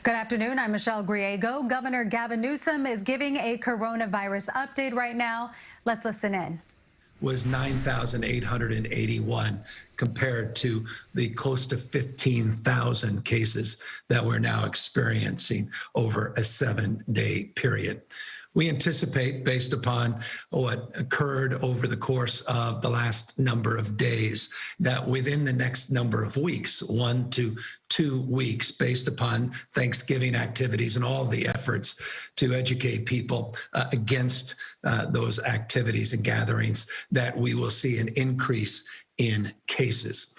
Good afternoon. I'm Michelle Griego. Governor Gavin Newsom is giving a coronavirus update right now. Let's listen in. Was 9,881 compared to the close to 15,000 cases that we're now experiencing over a 7-day period. We anticipate, based upon what occurred over the course of the last number of days, that within the next number of weeks, 1 to 2 weeks, based upon Thanksgiving activities and all the efforts to educate people against those activities and gatherings, that we will see an increase in cases.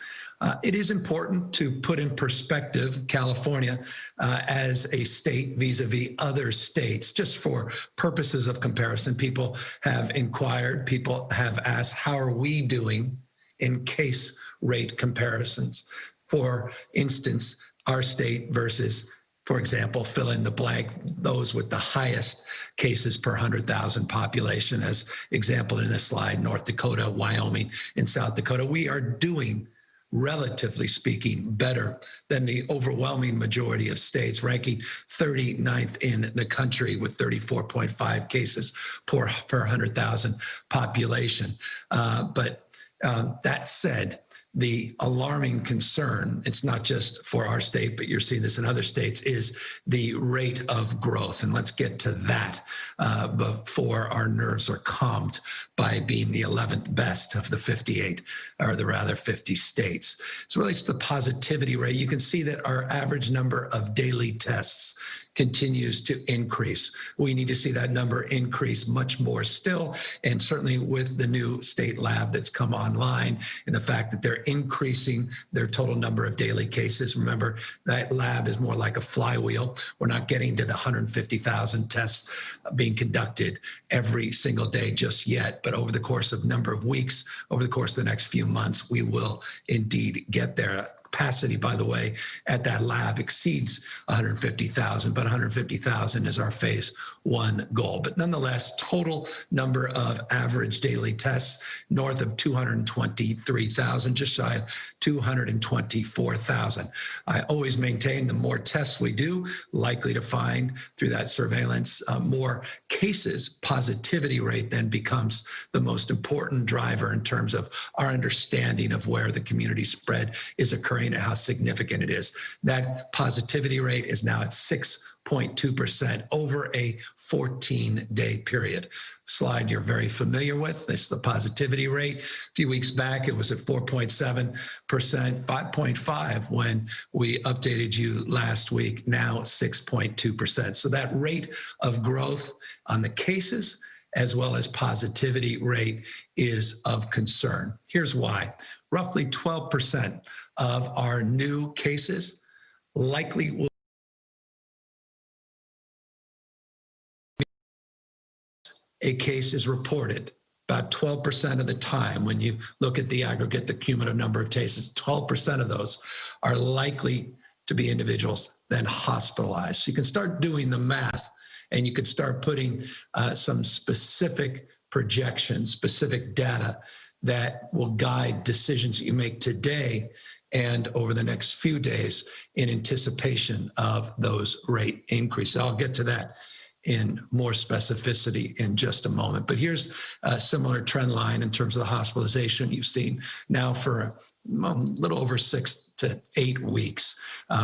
It is important to put in perspective California as a state vis-a-vis other states, just for purposes of comparison. People have inquired, people have asked, how are we doing in case rate comparisons? For instance, our state versus, for example, fill in the blank, those with the highest cases per 100,000 population, as example in this slide, North Dakota, Wyoming, and South Dakota. We are doing, relatively speaking, better than the overwhelming majority of states, ranking 39th in the country with 34.5 cases per 100,000 population. But that said, the alarming concern, it's not just for our state, but you're seeing this in other states, is the rate of growth. And let's get to that before our nerves are calmed by being the 11th best of the 58, or the rather 50 states. As it relates to the positivity rate, you can see that our average number of daily tests continues to increase. We need to see that number increase much more still, and certainly with the new state lab that's come online and the fact that they're increasing their total number of daily cases. Remember, that lab is more like a flywheel. We're not getting to the 150,000 tests being conducted every single day just yet, but over the course of a number of weeks, over the course of the next few months, we will indeed get there. Capacity, by the way, at that lab exceeds 150,000, but 150,000 is our phase 1 goal. But nonetheless, total number of average daily tests north of 223,000, just shy of 224,000. I always maintain the more tests we do, likely to find through that surveillance more cases. Positivity rate then becomes the most important driver in terms of our understanding of where the community spread is occurring and how significant it is. That positivity rate is now at 6.2% over a 14-day period. Slide you're very familiar with. This is the positivity rate. A few weeks back, it was at 4.7%, 5.5% when we updated you last week, now 6.2%. So that rate of growth on the cases as well as positivity rate is of concern. Here's why. Roughly 12% of our new cases likely will a case is reported. About 12% of the time, when you look at the aggregate, the cumulative number of cases, 12% of those are likely to be individuals then hospitalized. So you can start doing the math, and you could start putting some specific projections, specific data that will guide decisions that you make today and over the next few days in anticipation of those rate increases. I'll get to that in more specificity in just a moment. But here's a similar trend line in terms of the hospitalization you've seen now for a little over 6 to 8 weeks.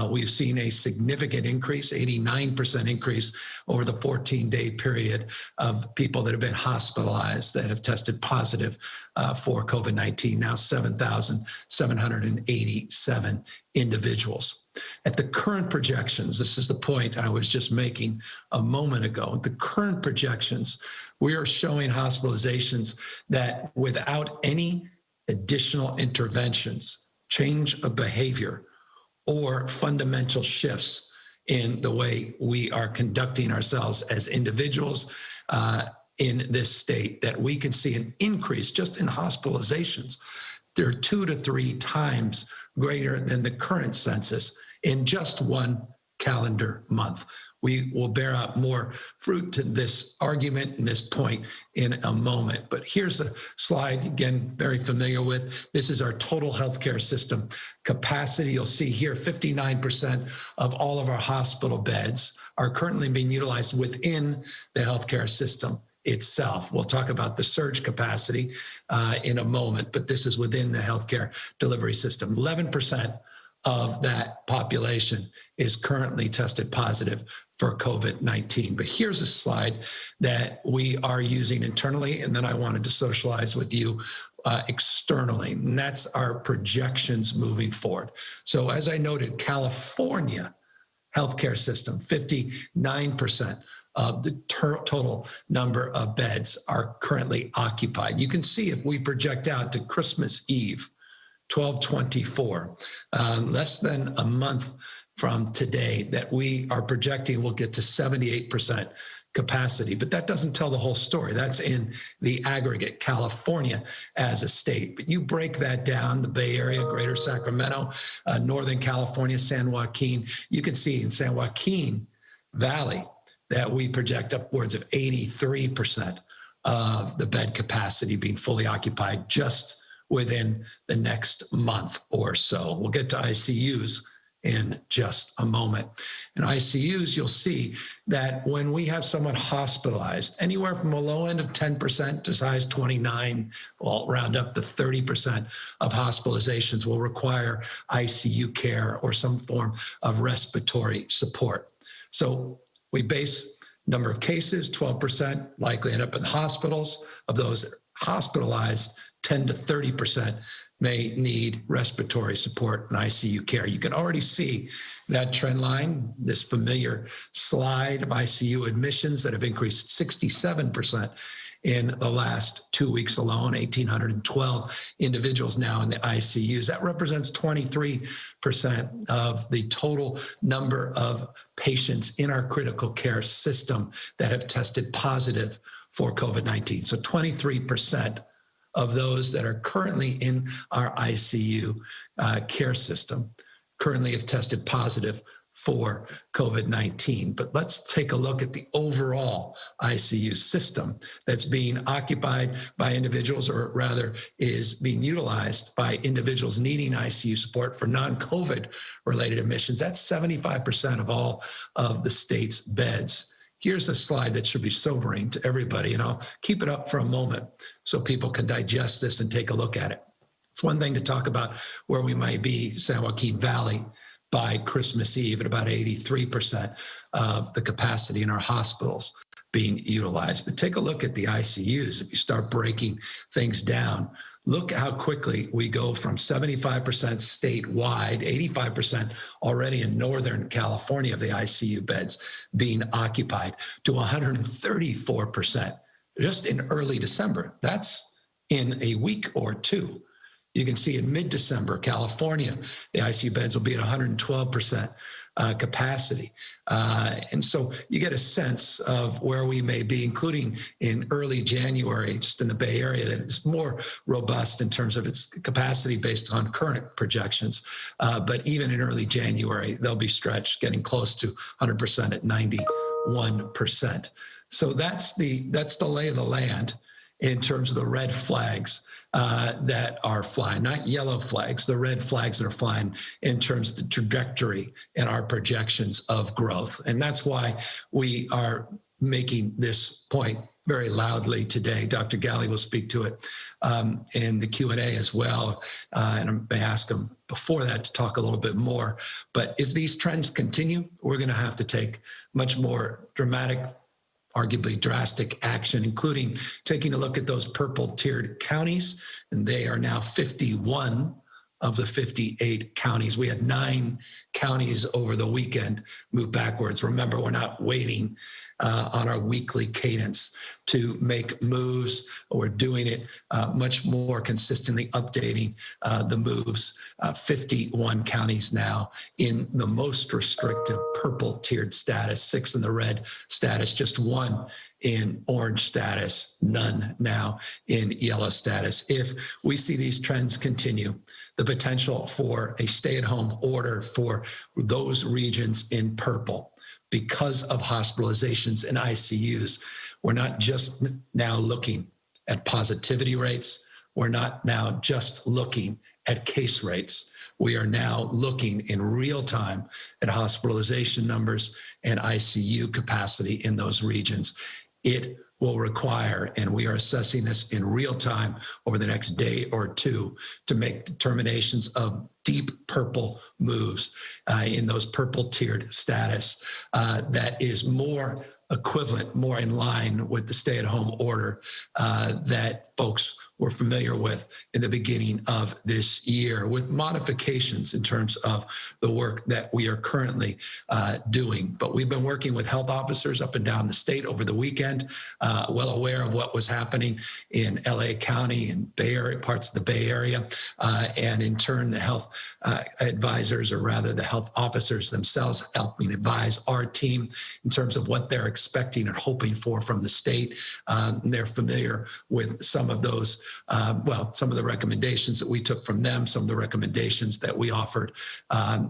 We've seen a significant increase, 89% increase over the 14-day period of people that have been hospitalized that have tested positive for COVID-19, now 7,787 individuals. At the current projections, this is the point I was just making a moment ago, at the current projections, we are showing hospitalizations that without any additional interventions, change of behavior, or fundamental shifts in the way we are conducting ourselves as individuals in this state, that we can see an increase just in hospitalizations. They're 2 to 3 times greater than the current census in just 1 calendar month. We will bear out more fruit to this argument and this point in a moment. But here's a slide, again, very familiar with. This is our total healthcare system capacity. You'll see here 59% of all of our hospital beds are currently being utilized within the healthcare system itself. We'll talk about the surge capacity in a moment, but this is within the healthcare delivery system. 11% of that population is currently tested positive for COVID-19. But here's a slide that we are using internally, and then I wanted to socialize with you externally, and that's our projections moving forward. So as I noted, California healthcare system, 59% of the total number of beds are currently occupied. You can see if we project out to Christmas Eve, 12/24, less than a month from today, that we are projecting will get to 78% capacity. But that doesn't tell the whole story. That's in the aggregate, California as a state. But you break that down, the Bay Area, Greater Sacramento, Northern California, San Joaquin, you can see in San Joaquin Valley that we project upwards of 83% of the bed capacity being fully occupied just within the next month or so. We'll get to ICUs in just a moment. In ICUs, you'll see that when we have someone hospitalized, anywhere from a low end of 10% to as high as 29, well, round up to 30% of hospitalizations will require ICU care or some form of respiratory support. So we base number of cases, 12% likely end up in hospitals. Of those hospitalized, 10 to 30% may need respiratory support and ICU care. You can already see that trend line, this familiar slide of ICU admissions that have increased 67% in the last 2 weeks alone, 1,812 individuals now in the ICUs. That represents 23% of the total number of patients in our critical care system that have tested positive for COVID-19. So 23% of those that are currently in our ICU care system currently have tested positive for COVID-19. But let's take a look at the overall ICU system that's being occupied by individuals, or rather is being utilized by individuals needing ICU support for non-COVID related admissions. That's 75% of all of the state's beds. Here's a slide that should be sobering to everybody, and I'll keep it up for a moment so people can digest this and take a look at it. It's one thing to talk about where we might be, San Joaquin Valley, by Christmas Eve at about 83% of the capacity in our hospitals being utilized. But take a look at the ICUs. If you start breaking things down, look how quickly we go from 75% statewide, 85% already in Northern California of the ICU beds being occupied, to 134% just in early December. That's in a week or two. You can see in mid-December, California, the ICU beds will be at 112% capacity. And so you get a sense of where we may be, including in early January, just in the Bay Area, that is more robust in terms of its capacity based on current projections. But even in early January, they'll be stretched, getting close to 100% at 91%. So that's the lay of the land in terms of the red flags that are flying, not yellow flags, the red flags that are flying in terms of the trajectory and our projections of growth. And that's why we are making this point very loudly today. Dr. Galley will speak to it in the Q&A as well. And I may ask him before that to talk a little bit more. But if these trends continue, we're going to have to take much more dramatic, arguably drastic action, including taking a look at those purple tiered counties. And they are now 51 of the 58 counties. We had 9 counties over the weekend move backwards. Remember, we're not waiting on our weekly cadence to make moves. We're doing it much more consistently, updating the moves. 51 counties now in the most restrictive purple tiered status, 6 in the red status, just 1 in orange status, none now in yellow status. If we see these trends continue, the potential for a stay-at-home order for those regions in purple because of hospitalizations and ICUs, we're not just now looking at positivity rates. We're not now just looking at case rates. We are now looking in real time at hospitalization numbers and ICU capacity in those regions. It will require, and we are assessing this in real time over the next day or two, to make determinations of deep purple moves in those purple tiered status that is more equivalent, more in line with the stay-at-home order that folks were familiar with in the beginning of this year, with modifications in terms of the work that we are currently doing. But we've been working with health officers up and down the state over the weekend, well aware of what was happening in LA County and Bay Area, parts of the Bay Area, and in turn, the health advisors, or rather the health officers themselves, helping advise our team in terms of what they're expecting and hoping for from the state. They're familiar with some of those, some of the recommendations that we took from them, some of the recommendations that we offered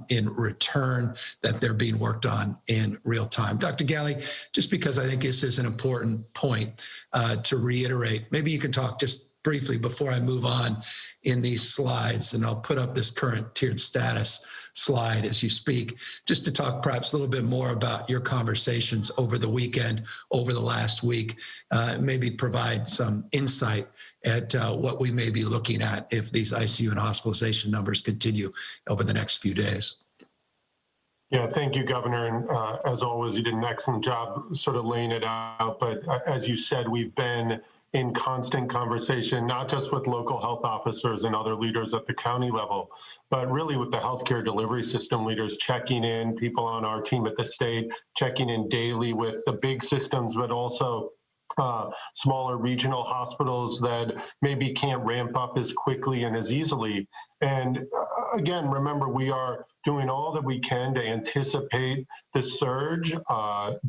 in return, that they're being worked on in real time. Dr. Galley, just because I think this is an important point to reiterate, maybe you can talk just briefly before I move on in these slides, and I'll put up this current tiered status slide as you speak, just to talk perhaps a little bit more about your conversations over the weekend, over the last week, maybe provide some insight at what we may be looking at if these ICU and hospitalization numbers continue over the next few days. Yeah, thank you, Governor. And as always, you did an excellent job sort of laying it out. But as you said, we've been in constant conversation, not just with local health officers and other leaders at the county level, but really with the healthcare delivery system leaders, checking in, people on our team at the state, checking in daily with the big systems, but also smaller regional hospitals that maybe can't ramp up as quickly and as easily. And again, remember, we are doing all that we can to anticipate the surge,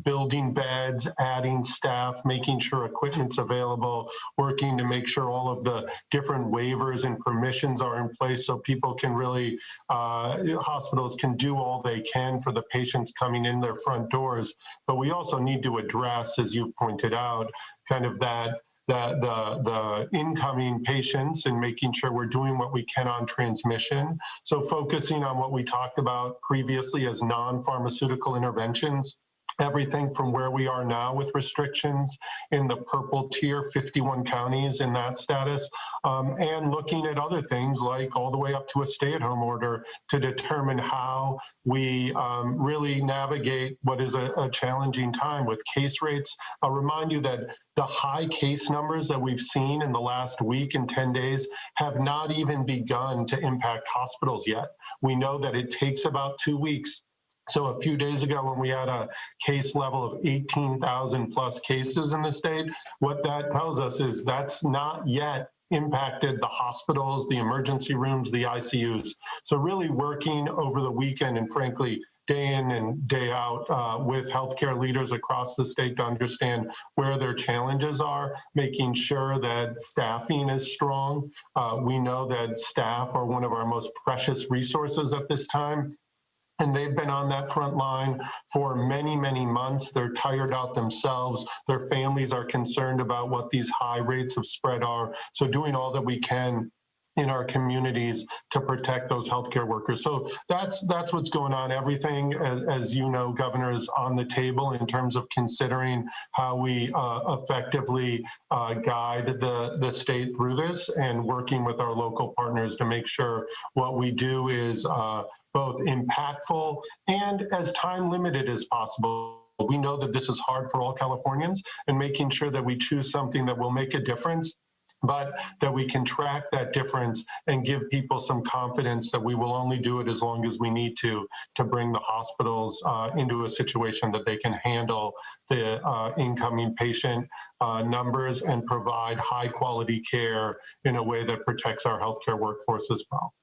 building beds, adding staff, making sure equipment's available, working to make sure all of the different waivers and permissions are in place so people can really, hospitals can do all they can for the patients coming in their front doors. But we also need to address, as you've pointed out, kind of the incoming patients and making sure we're doing what we can on transmission. So focusing on what we talked about previously as non-pharmaceutical interventions, everything from where we are now with restrictions in the purple tier, 51 counties in that status, and looking at other things like all the way up to a stay-at-home order to determine how we really navigate what is a challenging time with case rates. I'll remind you that the high case numbers that we've seen in the last week and 10 days have not even begun to impact hospitals yet. We know that it takes about 2 weeks. So a few days ago, when we had a case level of 18,000 plus cases in the state, what that tells us is that's not yet impacted the hospitals, the emergency rooms, the ICUs. So really working over the weekend and frankly, day in and day out with healthcare leaders across the state to understand where their challenges are, making sure that staffing is strong. We know that staff are one of our most precious resources at this time. And they've been on that front line for many, many months. They're tired out themselves. Their families are concerned about what these high rates of spread are. So doing all that we can in our communities to protect those healthcare workers. So that's what's going on. Everything, as you know, Governor, is on the table in terms of considering how we effectively guide the state through this and working with our local partners to make sure what we do is both impactful and as time limited as possible. We know that this is hard for all Californians, and making sure that we choose something that will make a difference, but that we can track that difference and give people some confidence that we will only do it as long as we need to bring the hospitals into a situation that they can handle the incoming patient numbers and provide high quality care in a way that protects our healthcare workforce as well.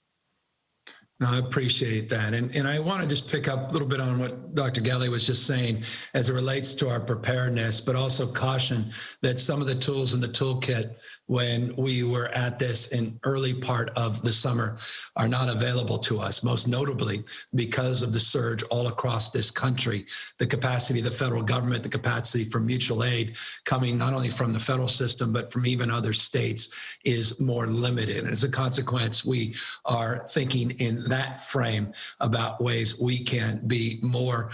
No, I appreciate that. And I want to just pick up a little bit on what Dr. Gelly was just saying as it relates to our preparedness, but also caution that some of the tools in the toolkit when we were at this in early part of the summer are not available to us, most notably because of the surge all across this country, the capacity of the federal government, the capacity for mutual aid coming not only from the federal system, but from even other states is more limited. And as a consequence, we are thinking in that frame about ways we can be more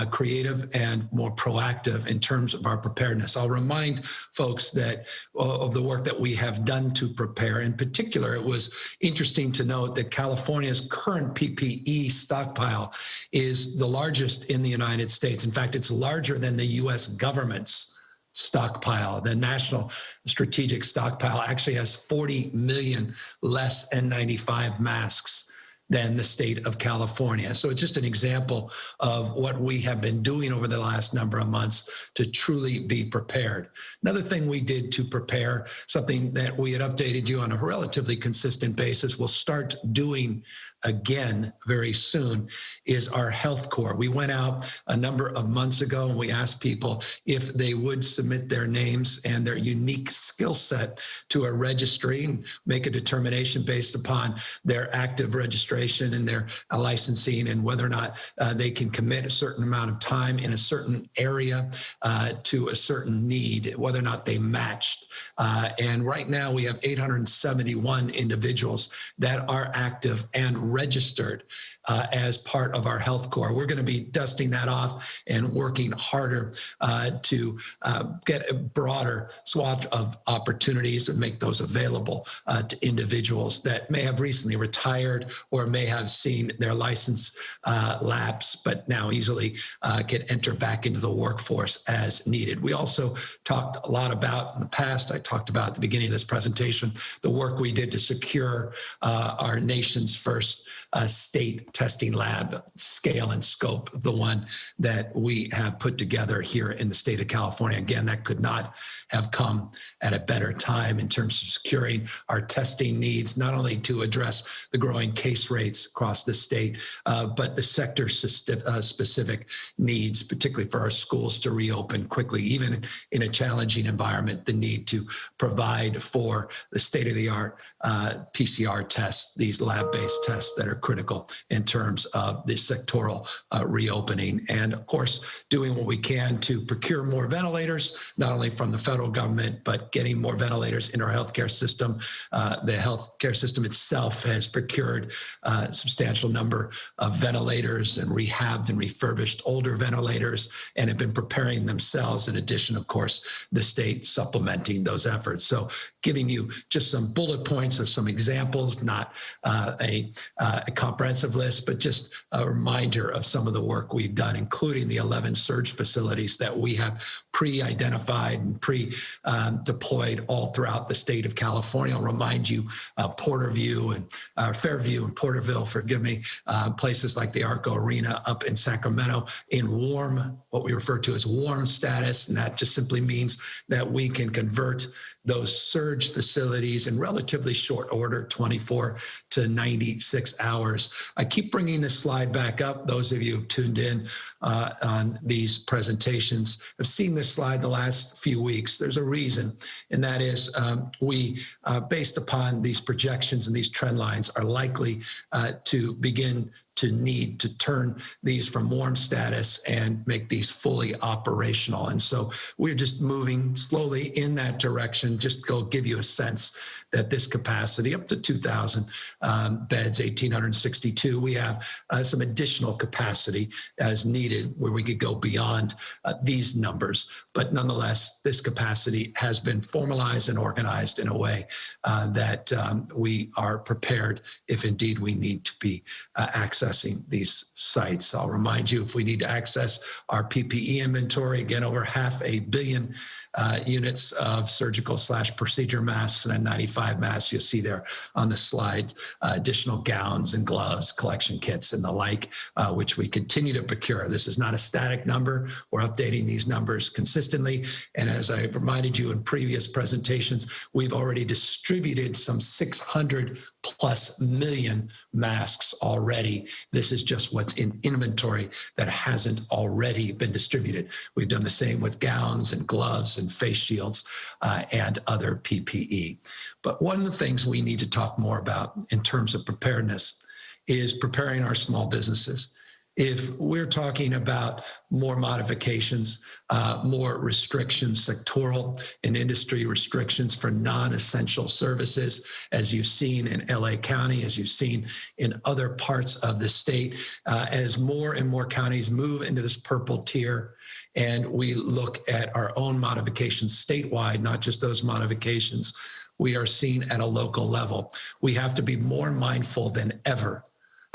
creative and more proactive in terms of our preparedness. I'll remind folks that of the work that we have done to prepare. In particular, it was interesting to note that California's current PPE stockpile is the largest in the United States. In fact, it's larger than the U.S. government's stockpile. The National Strategic Stockpile actually has 40 million less N95 masks than the state of California. So it's just an example of what we have been doing over the last number of months to truly be prepared. Another thing we did to prepare, something that we had updated you on a relatively consistent basis, we'll start doing again very soon, is our health core. We went out a number of months ago and we asked people if they would submit their names and their unique skill set to a registry and make a determination based upon their active registration and their licensing and whether or not they can commit a certain amount of time in a certain area to a certain need, whether or not they matched. And right now we have 871 individuals that are active and registered as part of our health core. We're going to be dusting that off and working harder to get a broader swath of opportunities and make those available to individuals that may have recently retired or may have seen their license lapse, but now easily can enter back into the workforce as needed. We also talked a lot about in the past, I talked about at the beginning of this presentation, the work we did to secure our nation's first state testing lab, scale and scope, the one that we have put together here in the state of California. Again, that could not have come at a better time in terms of securing our testing needs, not only to address the growing case rates across the state, but the sector specific needs, particularly for our schools to reopen quickly, even in a challenging environment, the need to provide for the state-of-the-art PCR tests, these lab-based tests that are critical in terms of the sectoral reopening. And of course, doing what we can to procure more ventilators, not only from the federal government, but getting more ventilators in our healthcare system. The healthcare system itself has procured a substantial number of ventilators and rehabbed and refurbished older ventilators and have been preparing themselves. In addition, of course, the state supplementing those efforts. So giving you just some bullet points of some examples, not a comprehensive list, but just a reminder of some of the work we've done, including the 11 surge facilities that we have pre-identified and pre-deployed all throughout the state of California. I'll remind you, Porterview and Fairview and Porterville, forgive me, places like the Arco Arena up in Sacramento in warm, what we refer to as warm status. And that just simply means that we can convert those surge facilities in relatively short order, 24 to 96 hours. I keep bringing this slide back up. Those of you who've tuned in on these presentations have seen this slide the last few weeks. There's a reason, and that is we, based upon these projections and these trend lines, are likely to begin to need to turn these from warm status and make these fully operational. And so we're just moving slowly in that direction, just to go give you a sense that this capacity up to 2,000 beds, 1,862, we have some additional capacity as needed where we could go beyond these numbers. But nonetheless, this capacity has been formalized and organized in a way that we are prepared if indeed we need to be accessing these sites. I'll remind you, if we need to access our PPE inventory, again, over 500 million units of surgical/procedure masks and 95 masks you'll see there on the slide, additional gowns and gloves, collection kits and the like, which we continue to procure. This is not a static number. We're updating these numbers consistently. And as I reminded you in previous presentations, we've already distributed some 600 plus million masks already. This is just what's in inventory that hasn't already been distributed. We've done the same with gowns and gloves and face shields and other PPE. But one of the things we need to talk more about in terms of preparedness is preparing our small businesses. If we're talking about more modifications, more restrictions, sectoral and industry restrictions for non-essential services, as you've seen in LA County, as you've seen in other parts of the state, as more and more counties move into this purple tier, and we look at our own modifications statewide, not just those modifications we are seeing at a local level. We have to be more mindful than ever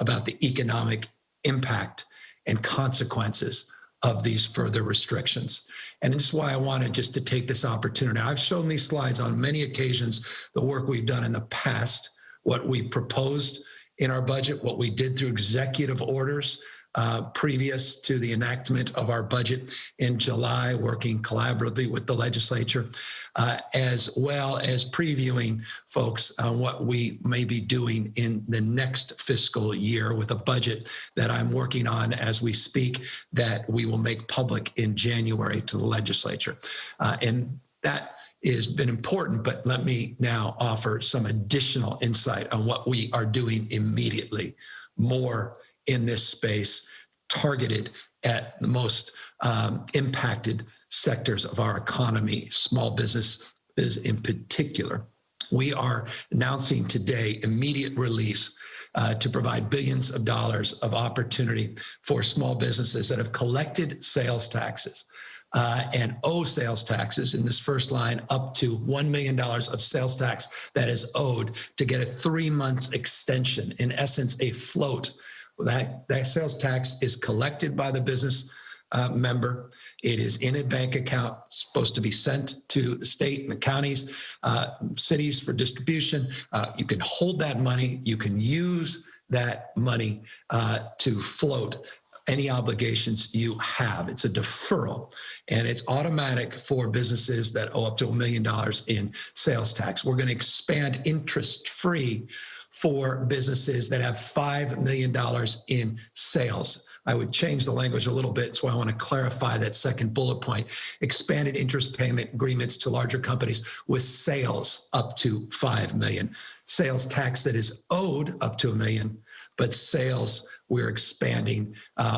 about the economic impact and consequences of these further restrictions. And this is why I wanted just to take this opportunity. I've shown these slides on many occasions, the work we've done in the past, what we proposed in our budget, what we did through executive orders previous to the enactment of our budget in July, working collaboratively with the legislature, as well as previewing folks on what we may be doing in the next fiscal year with a budget that I'm working on as we speak that we will make public in January to the legislature. And that has been important, but let me now offer some additional insight on what we are doing immediately, more in this space, targeted at the most impacted sectors of our economy, small business is in particular. We are announcing today immediate release to provide billions of dollars of opportunity for small businesses that have collected sales taxes and owe sales taxes in this first line up to $1 million of sales tax that is owed to get a 3-month extension, in essence, a float. That sales tax is collected by the business member. It is in a bank account, supposed to be sent to the state and the counties, cities for distribution. You can hold that money. You can use that money to float any obligations you have. It's a deferral, and it's automatic for businesses that owe up to $1 million in sales tax. We're going to expand interest-free for businesses that have $5 million in sales. I would change the language a little bit, so I want to clarify that second bullet point. Expanded interest payment agreements to larger companies with sales up to $5 million. Sales tax that is owed up to $1 million, but sales we're expanding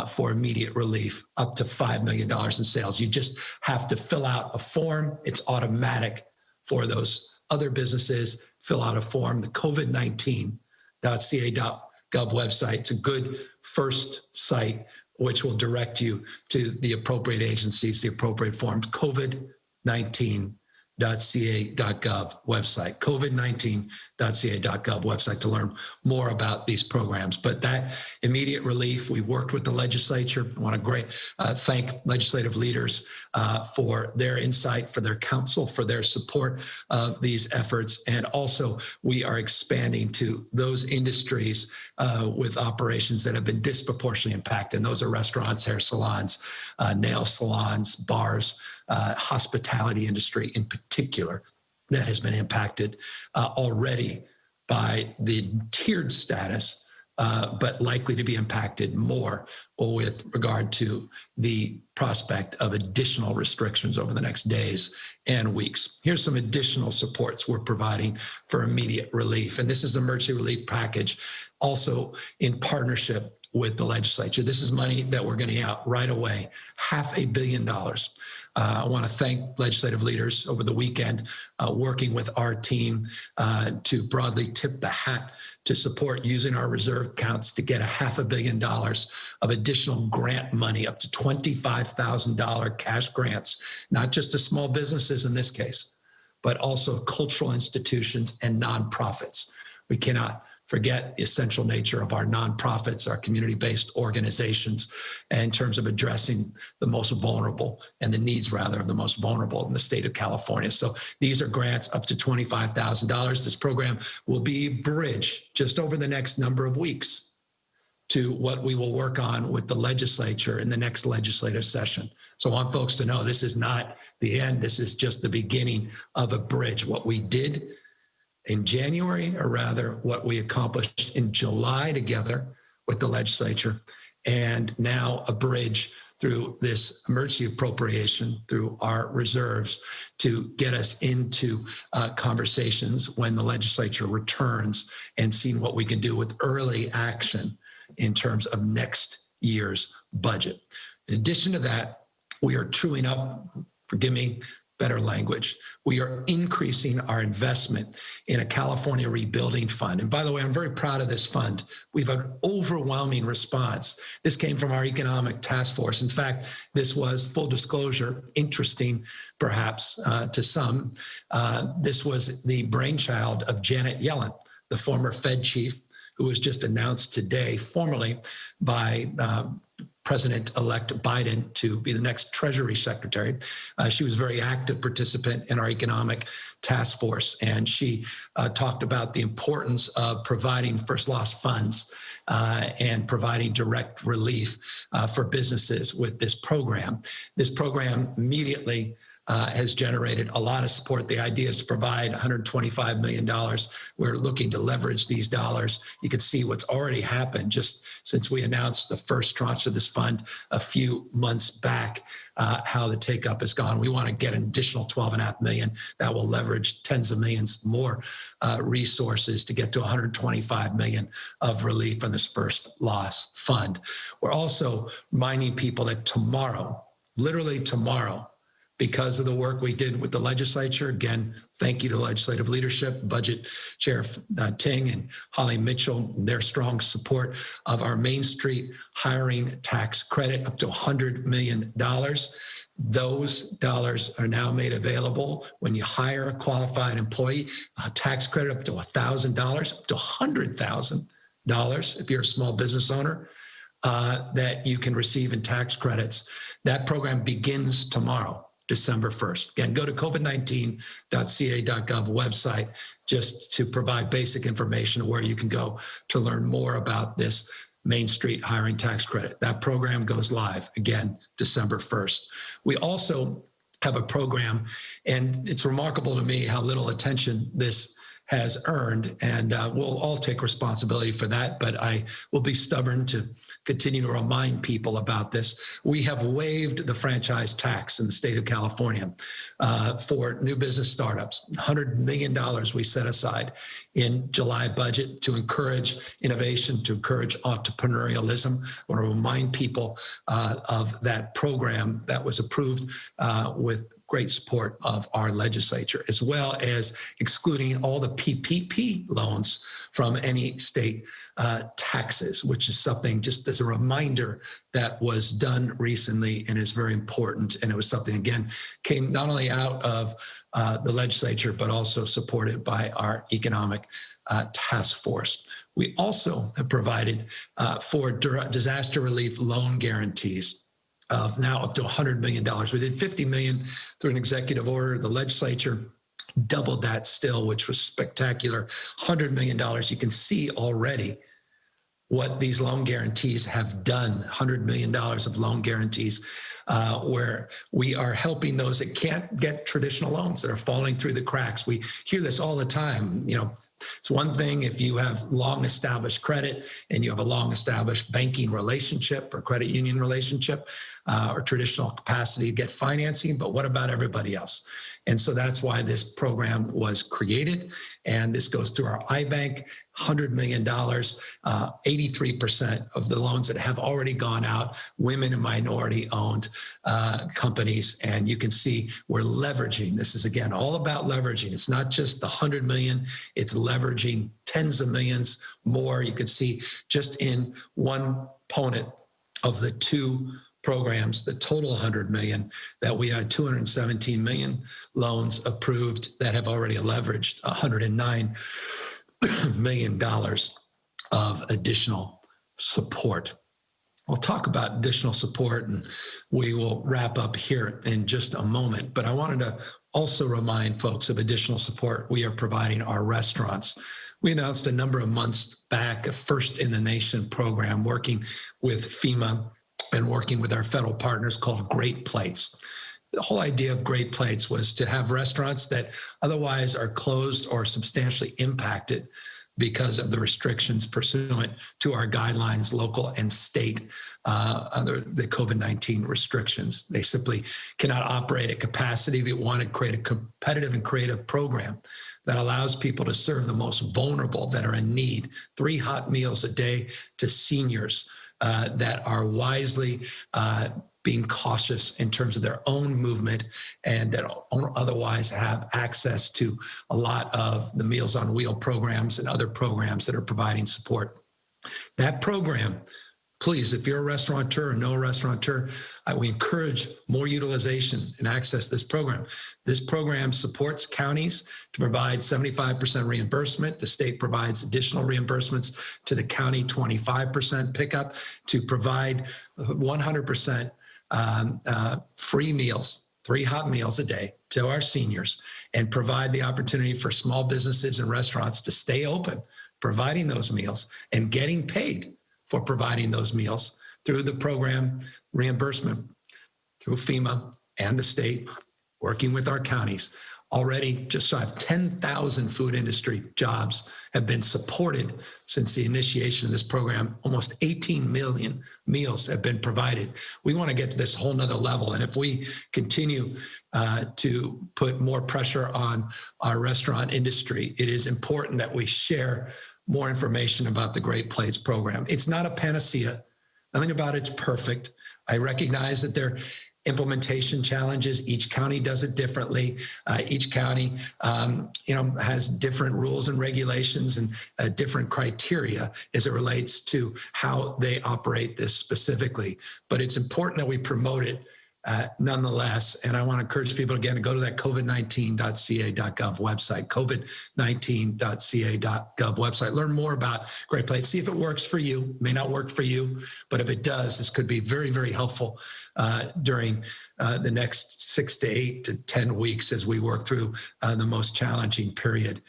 for immediate relief up to $5 million in sales. You just have to fill out a form. It's automatic for those other businesses. Fill out a form. The covid19.ca.gov website. It's a good first site, which will direct you to the appropriate agencies, the appropriate forms. covid19.ca.gov website, covid19.ca.gov website to learn more about these programs. But that immediate relief, we worked with the legislature. I want to thank legislative leaders for their insight, for their counsel, for their support of these efforts. And also we are expanding to those industries with operations that have been disproportionately impacted. And those are restaurants, hair salons, nail salons, bars, hospitality industry in particular, that has been impacted already by the tiered status, but likely to be impacted more with regard to the prospect of additional restrictions over the next days and weeks. Here's some additional supports we're providing for immediate relief. And this is the emergency relief package, also in partnership with the legislature. This is money that we're getting out right away, $500 million. I want to thank legislative leaders over the weekend working with our team to broadly tip the hat to support using our reserve accounts to get $500 million of additional grant money, up to $25,000 cash grants, not just to small businesses in this case, but also cultural institutions and nonprofits. We cannot forget the essential nature of our nonprofits, our community-based organizations, in terms of addressing the most vulnerable and the needs, rather, of the most vulnerable in the state of California. So these are grants up to $25,000. This program will be a bridge just over the next number of weeks to what we will work on with the legislature in the next legislative session. So I want folks to know this is not the end. This is just the beginning of a bridge. What we did in January, or rather what we accomplished in July together with the legislature, and now a bridge through this emergency appropriation through our reserves to get us into conversations when the legislature returns and seeing what we can do with early action in terms of next year's budget. In addition to that, we are truing up, forgive me, better language. We are increasing our investment in a California rebuilding fund. And by the way, I'm very proud of this fund. We've had overwhelming response. This came from our economic task force. In fact, this was, full disclosure, interesting perhaps to some. This was the brainchild of Janet Yellen, the former Fed chief, who was just announced today formally by President-elect Biden to be the next Treasury Secretary. She was a very active participant in our economic task force, and she talked about the importance of providing first loss funds and providing direct relief for businesses with this program. This program immediately has generated a lot of support. The idea is to provide $125 million. We're looking to leverage these dollars. You can see what's already happened just since we announced the first tranche of this fund a few months back, how the take-up has gone. We want to get an additional $12.5 million that will leverage tens of millions more resources to get to $125 million of relief on this first loss fund. We're also reminding people that tomorrow, literally tomorrow, because of the work we did with the legislature. Again, thank you to legislative leadership, Budget Chair Ting and Holly Mitchell, their strong support of our Main Street hiring tax credit up to $100 million. Those dollars are now made available when you hire a qualified employee, a tax credit up to $1,000, up to $100,000 if you're a small business owner. That you can receive in tax credits. That program begins tomorrow, December 1st. Again, go to covid19.ca.gov website just to provide basic information where you can go to learn more about this Main Street hiring tax credit. That program goes live, again, December 1st. We also have a program, and it's remarkable to me how little attention this has earned, and we'll all take responsibility for that, but I will be stubborn to continue to remind people about this. We have waived the franchise tax in the state of California for new business startups. $100 million we set aside in July budget to encourage innovation, to encourage entrepreneurialism. I want to remind people of that program that was approved with great support of our legislature, as well as excluding all the PPP loans from any state taxes, which is something, just as a reminder, that was done recently and is very important. And it was something, again, came not only out of the legislature, but also supported by our economic task force. We also have provided for disaster relief loan guarantees of now up to $100 million. We did $50 million through an executive order. The legislature doubled that still, which was spectacular. $100 million. You can see already what these loan guarantees have done. $100 million of loan guarantees, where we are helping those that can't get traditional loans, that are falling through the cracks. We hear this all the time. You know, it's one thing if you have long established credit and you have a long established banking relationship or credit union relationship or traditional capacity to get financing, but what about everybody else? And so that's why this program was created. And this goes through our iBank, $100 million, 83% of the loans that have already gone out, women and minority owned companies. And you can see we're leveraging. This is, again, all about leveraging. It's not just the 100 million, it's leveraging tens of millions more. You can see just in one component of the two programs, the total 100 million, that we had 217 million loans approved that have already leveraged $109 million of additional support. We'll talk about additional support and we will wrap up here in just a moment, but I wanted to also remind folks of additional support we are providing our restaurants. We announced a number of months back a first in the nation program working with FEMA and working with our federal partners called Great Plates. The whole idea of Great Plates was to have restaurants that otherwise are closed or substantially impacted because of the restrictions pursuant to our guidelines, local and state, under the COVID-19 restrictions. They simply cannot operate at capacity. We want to create a competitive and creative program that allows people to serve the most vulnerable that are in need, 3 hot meals a day to seniors that are wisely being cautious in terms of their own movement and that otherwise have access to a lot of the Meals on Wheel programs and other programs that are providing support. That program, please, if you're a restaurateur or know a restaurateur, we encourage more utilization and access to this program. This program supports counties to provide 75% reimbursement. The state provides additional reimbursements to the county, 25% pickup, to provide 100% free meals, 3 hot meals a day to our seniors, and provide the opportunity for small businesses and restaurants to stay open, providing those meals and getting paid for providing those meals through the program reimbursement through FEMA and the state, working with our counties. Already just shy of 10,000 food industry jobs have been supported since the initiation of this program. Almost 18 million meals have been provided. We want to get to this whole nother level. And if we continue to put more pressure on our restaurant industry, it is important that we share more information about the Great Plates program. It's not a panacea. Nothing about it's perfect. I recognize that there are implementation challenges. Each county does it differently. Each county, has different rules and regulations and different criteria as it relates to how they operate this specifically. But it's important that we promote it nonetheless. And I want to encourage people again to go to that covid19.ca.gov website, covid19.ca.gov website. Learn more about Great Plates. See if it works for you. It may not work for you, but if it does, this could be very, very helpful during the next 6 to 8 to 10 weeks as we work through the most challenging period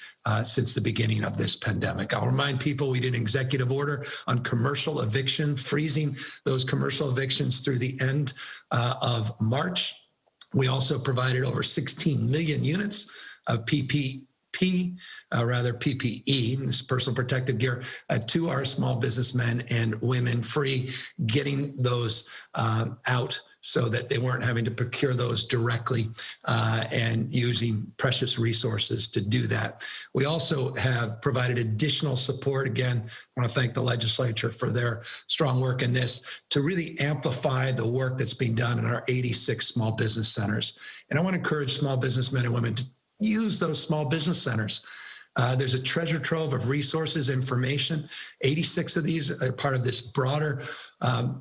since the beginning of this pandemic. I'll remind people we did an executive order on commercial eviction, freezing those commercial evictions through the end of March. We also provided over 16 million units of PPE, this personal protective gear, to our small businessmen and women, free, getting those out so that they weren't having to procure those directly and using precious resources to do that. We also have provided additional support. Again, I want to thank the legislature for their strong work in this to really amplify the work that's being done in our 86 small business centers. And I want to encourage small businessmen and women to use those small business centers. There's a treasure trove of resources, information. 86 of these are part of this broader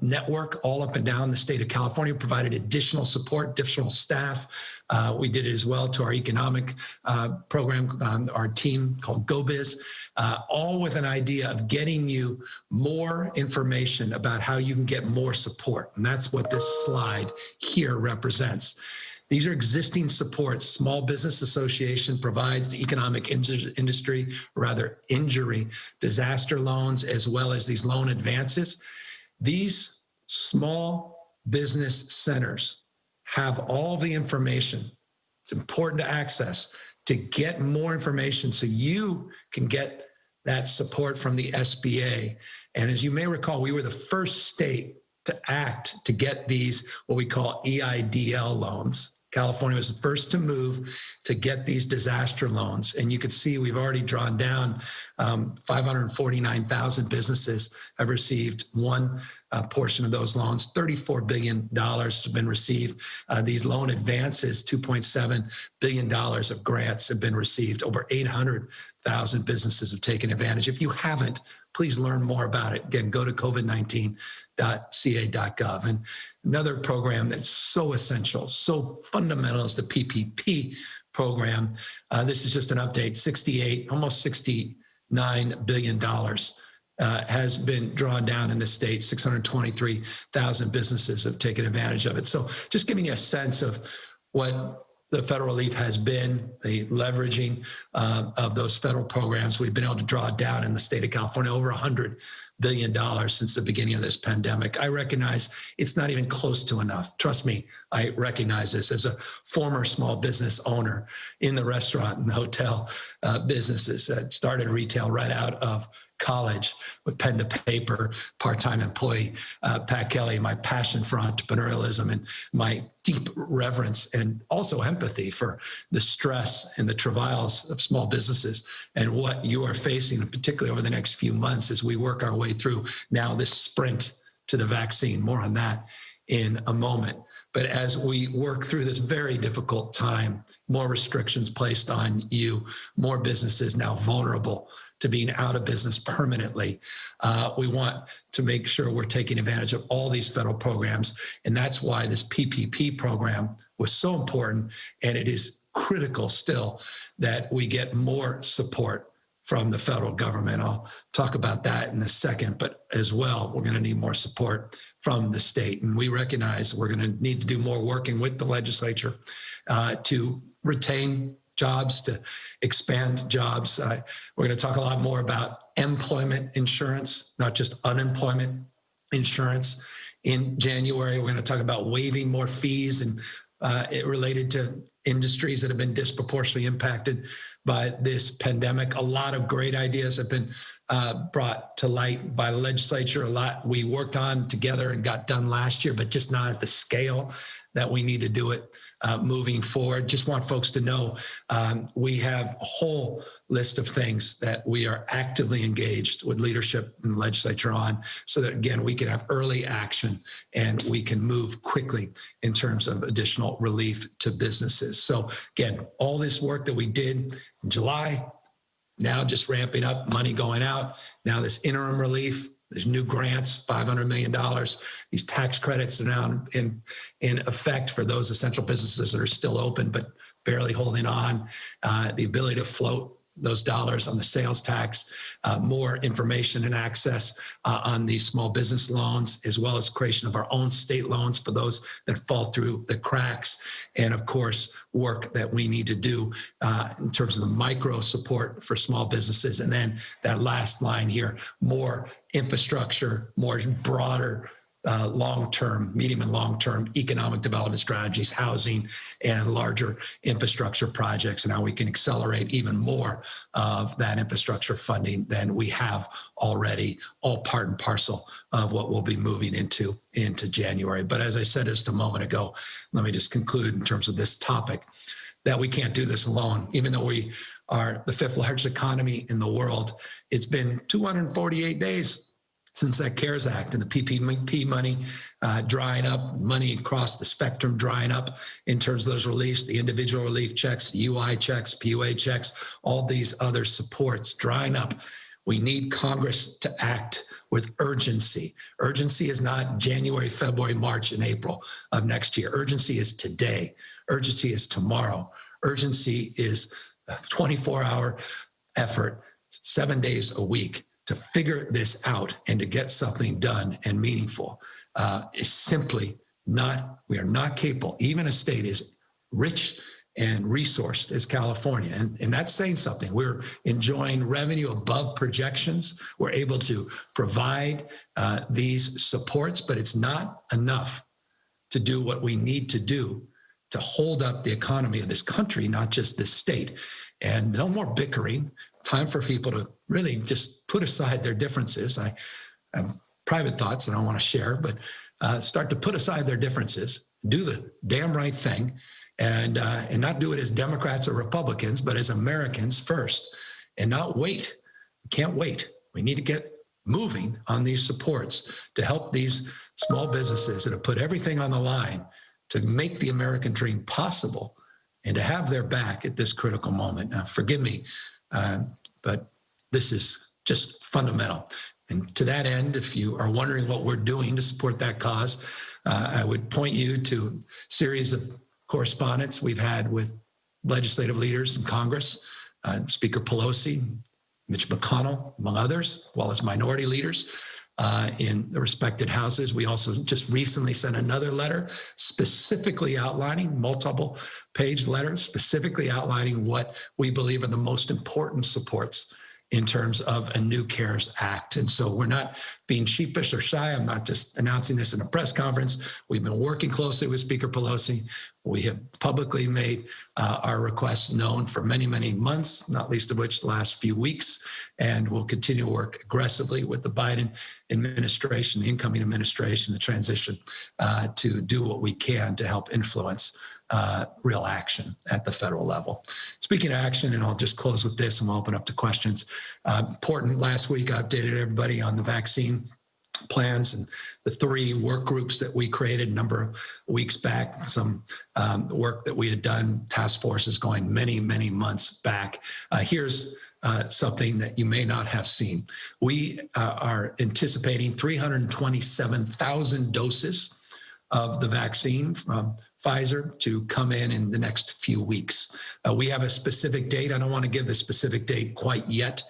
network all up and down the state of California, provided additional support, additional staff. We did it as well to our economic program, our team called GoBiz, all with an idea of getting you more information about how you can get more support. And that's what this slide here represents. These are existing supports. Small Business Association provides the economic industry, rather injury, disaster loans, as well as these loan advances. These small business centers have all the information. It's important to access to get more information so you can get that support from the SBA. And as you may recall, we were the first state to act to get these, what we call EIDL loans. California was the first to move to get these disaster loans. And you can see we've already drawn down 549,000 businesses have received one portion of those loans. $34 billion have been received. These loan advances, $2.7 billion of grants have been received. Over 800,000 businesses have taken advantage. If you haven't, please learn more about it. Again, go to covid19.ca.gov. And another program that's so essential, so fundamental is the PPP program. This is just an update. Almost $69 billion has been drawn down in the state. 623,000 businesses have taken advantage of it. So just giving you a sense of what the federal relief has been the leveraging of those federal programs. We've been able to draw down in the state of California over $100 billion since the beginning of this pandemic. I recognize it's not even close to enough. Trust me, I recognize this as a former small business owner in the restaurant and hotel businesses that started retail right out of college with pen to paper, part-time employee. Pat Kelly, my passion for entrepreneurialism and my deep reverence and also empathy for the stress and the travails of small businesses and what you are facing, particularly over the next few months as we work our way through now this sprint to the vaccine. More on that in a moment. But as we work through this very difficult time, more restrictions placed on you, more businesses now vulnerable to being out of business permanently. We want to make sure we're taking advantage of all these federal programs. And that's why this PPP program was so important. And it is critical still that we get more support from the federal government. I'll talk about that in a second, but as well, we're going to need more support from the state. And we recognize we're going to need to do more working with the legislature to retain jobs, to expand jobs. We're going to talk a lot more about employment insurance, not just unemployment insurance. In January, we're going to talk about waiving more fees and it related to industries that have been disproportionately impacted by this pandemic. A lot of great ideas have been brought to light by the legislature. A lot we worked on together and got done last year, but just not at the scale that we need to do it moving forward. Just want folks to know we have a whole list of things that we are actively engaged with leadership and legislature on so that, again, we can have early action and we can move quickly in terms of additional relief to businesses. So, again, all this work that we did in July, now just ramping up, money going out, now this interim relief. There's new grants, $500 million. These tax credits are now in effect for those essential businesses that are still open but barely holding on. The ability to float those dollars on the sales tax, more information and access on these small business loans, as well as creation of our own state loans for those that fall through the cracks. And of course, work that we need to do in terms of the micro support for small businesses. And then that last line here, more infrastructure, more broader long-term, medium and long-term economic development strategies, housing, and larger infrastructure projects, and how we can accelerate even more of that infrastructure funding than we have already, all part and parcel of what we'll be moving into January. But as I said just a moment ago, let me just conclude in terms of this topic, that we can't do this alone. Even though we are the fifth largest economy in the world, it's been 248 days since that CARES Act and the PPP money drying up, money across the spectrum drying up in terms of those reliefs, the individual relief checks, the UI checks, PUA checks, all these other supports drying up. We need Congress to act with urgency. Urgency is not January, February, March, and April of next year. Urgency is today. Urgency is tomorrow. Urgency is a 24-hour effort, 7 days a week, to figure this out and to get something done and meaningful is simply not, we are not capable. Even a state as rich and resourced as California. And that's saying something. We're enjoying revenue above projections. We're able to provide these supports, but it's not enough to do what we need to do to hold up the economy of this country, not just this state. And no more bickering. Time for people to really just put aside their differences. I have private thoughts that I want to share, but start to put aside their differences, do the damn right thing, and not do it as Democrats or Republicans, but as Americans first, and not wait. We can't wait. We need to get moving on these supports to help these small businesses that have put everything on the line to make the American dream possible and to have their back at this critical moment. Now, forgive me, but this is just fundamental. And to that end, if you are wondering what we're doing to support that cause, I would point you to a series of correspondence we've had with legislative leaders in Congress, Speaker Pelosi, Mitch McConnell, among others, as well as minority leaders, in the respected houses. We also just recently sent another letter specifically outlining, multiple page letters, specifically outlining what we believe are the most important supports in terms of a new CARES Act. And so we're not being sheepish or shy. I'm not just announcing this in a press conference. We've been working closely with Speaker Pelosi. We have publicly made our requests known for many, many months, not least of which the last few weeks. And we'll continue to work aggressively with the Biden administration, the incoming administration, the transition, to do what we can to help influence real action at the federal level. Speaking of action, and I'll just close with this and we'll open up to questions. Important, last week I updated everybody on the vaccine plans and the 3 work groups that we created a number of weeks back, some work that we had done, task forces going many, many months back. Here's something that you may not have seen. We are anticipating 327,000 doses of the vaccine from Pfizer to come in the next few weeks. We have a specific date. I don't want to give the specific date quite yet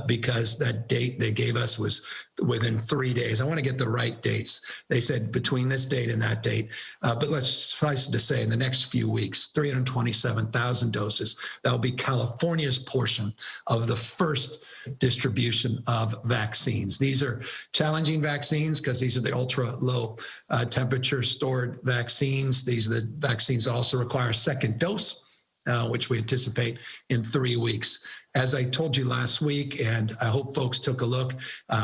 because that date they gave us was within 3 days. I want to get the right dates. They said between this date and that date, but let's suffice it to say in the next few weeks, 327,000 doses. That will be California's portion of the first distribution of vaccines. These are challenging vaccines because these are the ultra low temperature stored vaccines. These are the vaccines that also require a second dose, which we anticipate in 3 weeks. As I told you last week, and I hope folks took a look,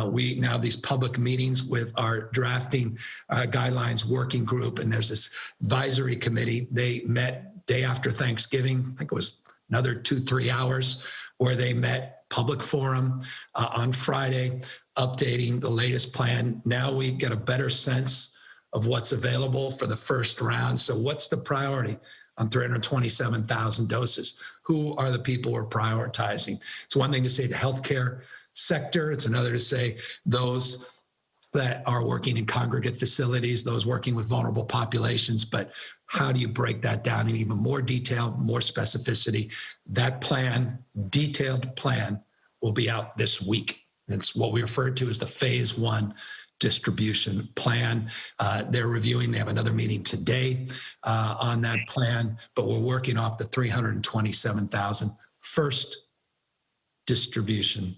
we now have these public meetings with our drafting guidelines working group, and there's this advisory committee. They met day after Thanksgiving. I think it was another 2-3 hours where they met, public forum on Friday, updating the latest plan. Now we get a better sense of what's available for the first round. So what's the priority on 327,000 doses? Who are the people we're prioritizing? It's one thing to say the healthcare sector. It's another to say those that are working in congregate facilities, those working with vulnerable populations. But how do you break that down in even more detail, more specificity? That plan, detailed plan, will be out this week. It's what we refer to as the phase 1 distribution plan. They're reviewing, they have another meeting today on that plan, but we're working off the 327,000 first distribution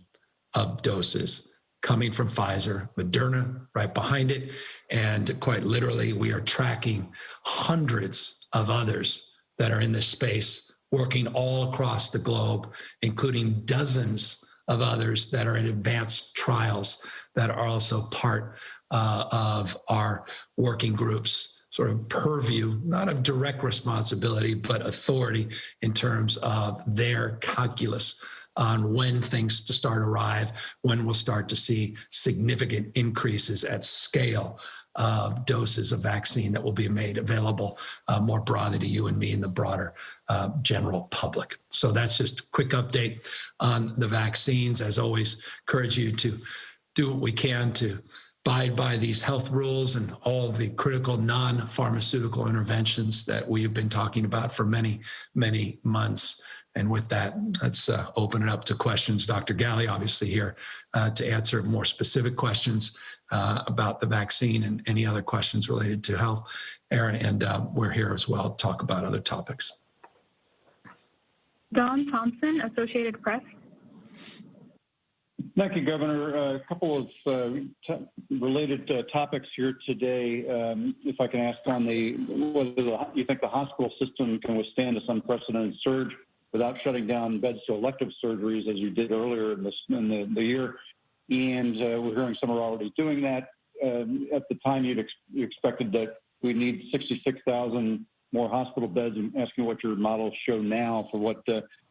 of doses coming from Pfizer, Moderna right behind it. And quite literally, we are tracking hundreds of others that are in this space, working all across the globe, including dozens of others that are in advanced trials that are also part of our working groups sort of purview, not of direct responsibility, but authority in terms of their calculus on when things to start arrive, when we'll start to see significant increases at scale of doses of vaccine that will be made available more broadly to you and me and the broader general public. So that's just a quick update on the vaccines. As always, encourage you to do what we can to abide by these health rules and all of the critical non-pharmaceutical interventions that we have been talking about for many, many months. And with that, let's open it up to questions. Dr. Galley, obviously here to answer more specific questions about the vaccine and any other questions related to health. Aaron, and we're here as well to talk about other topics. Don Thompson, Associated Press. Thank you, Governor. A couple of related topics here today. If I can ask on whether you think the hospital system can withstand this unprecedented surge without shutting down beds to elective surgeries as you did earlier in the year. And we're hearing some are already doing that. At the time, you expected that we need 66,000 more hospital beds. I'm asking what your models show now for what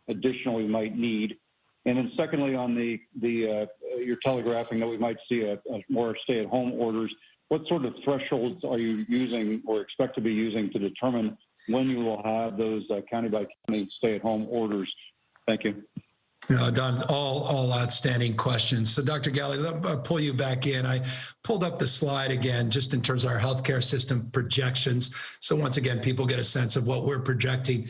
additional we might need. And then secondly, on you're telegraphing that we might see a more stay-at-home orders. What sort of thresholds are you using or expect to be using to determine when you will have those county-by-county stay-at-home orders? Thank you. Don, all outstanding questions. So, Dr. Galley, I'll pull you back in. I pulled up the slide again, just in terms of our healthcare system projections. So once again, people get a sense of what we're projecting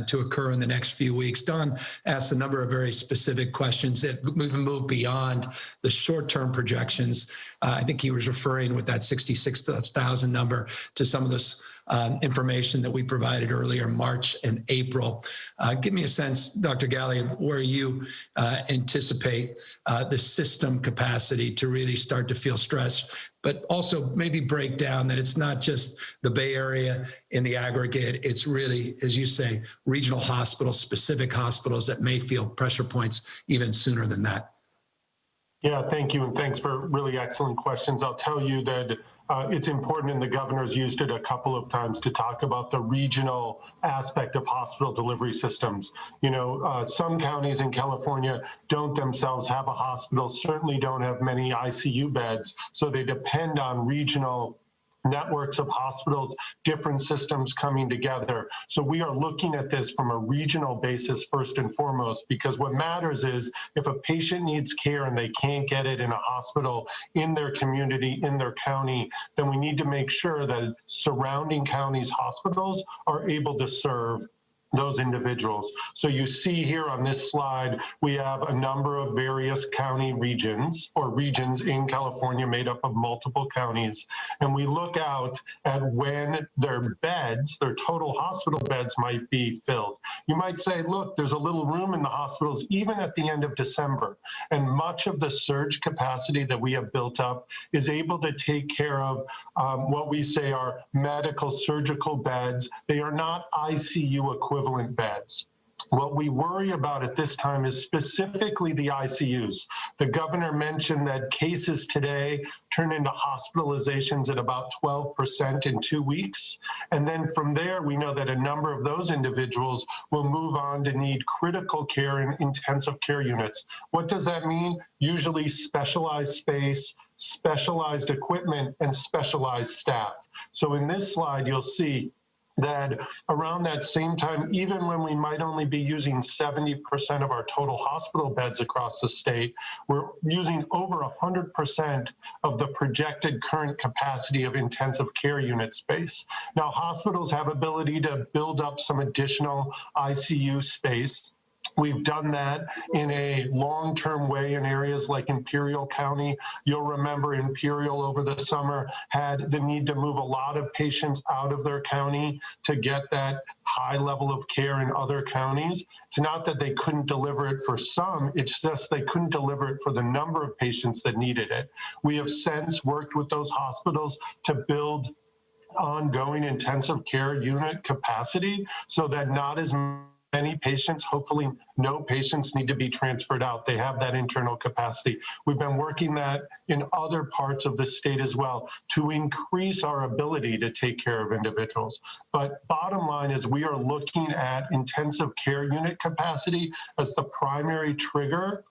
to occur in the next few weeks. Don asked a number of very specific questions that even move beyond the short-term projections. I think he was referring with that 66,000 number to some of this information that we provided earlier, March and April. Give me a sense, Dr. Galley, where you anticipate the system capacity to really start to feel stress, but also maybe break down that it's not just the Bay Area in the aggregate, it's really, as you say, regional hospitals, specific hospitals that may feel pressure points even sooner than that. Yeah, thank you, and thanks for really excellent questions. I'll tell you that it's important, and the governor's used it a couple of times to talk about the regional aspect of hospital delivery systems. You know, some counties in California don't themselves have a hospital, certainly don't have many ICU beds, so they depend on regional networks of hospitals, different systems coming together. So we are looking at this from a regional basis first and foremost, because what matters is if a patient needs care and they can't get it in a hospital in their community, in their county, then we need to make sure that surrounding counties' hospitals are able to serve those individuals. So you see here on this slide, we have a number of various county regions or regions in California made up of multiple counties. And we look out at when their beds, their total hospital beds might be filled. You might say, look, there's a little room in the hospitals even at the end of December. And much of the surge capacity that we have built up is able to take care of what we say are medical surgical beds. They are not ICU equivalent beds. What we worry about at this time is specifically the ICUs. The governor mentioned that cases today turn into hospitalizations at about 12% in 2 weeks. And then from there, we know that a number of those individuals will move on to need critical care in intensive care units. What does that mean? Usually specialized space, specialized equipment, and specialized staff. So in this slide, you'll see that around that same time, even when we might only be using 70% of our total hospital beds across the state, we're using over 100% of the projected current capacity of intensive care unit space. Now, hospitals have ability to build up some additional ICU space. We've done that in a long-term way in areas like Imperial County. You'll remember Imperial over the summer had the need to move a lot of patients out of their county to get that high level of care in other counties. It's not that they couldn't deliver it for some, it's just they couldn't deliver it for the number of patients that needed it. We have since worked with those hospitals to build ongoing intensive care unit capacity so that not as many patients, hopefully no patients, need to be transferred out. They have that internal capacity. We've been working that in other parts of the state as well to increase our ability to take care of individuals. But bottom line is we are looking at intensive care unit capacity as the primary trigger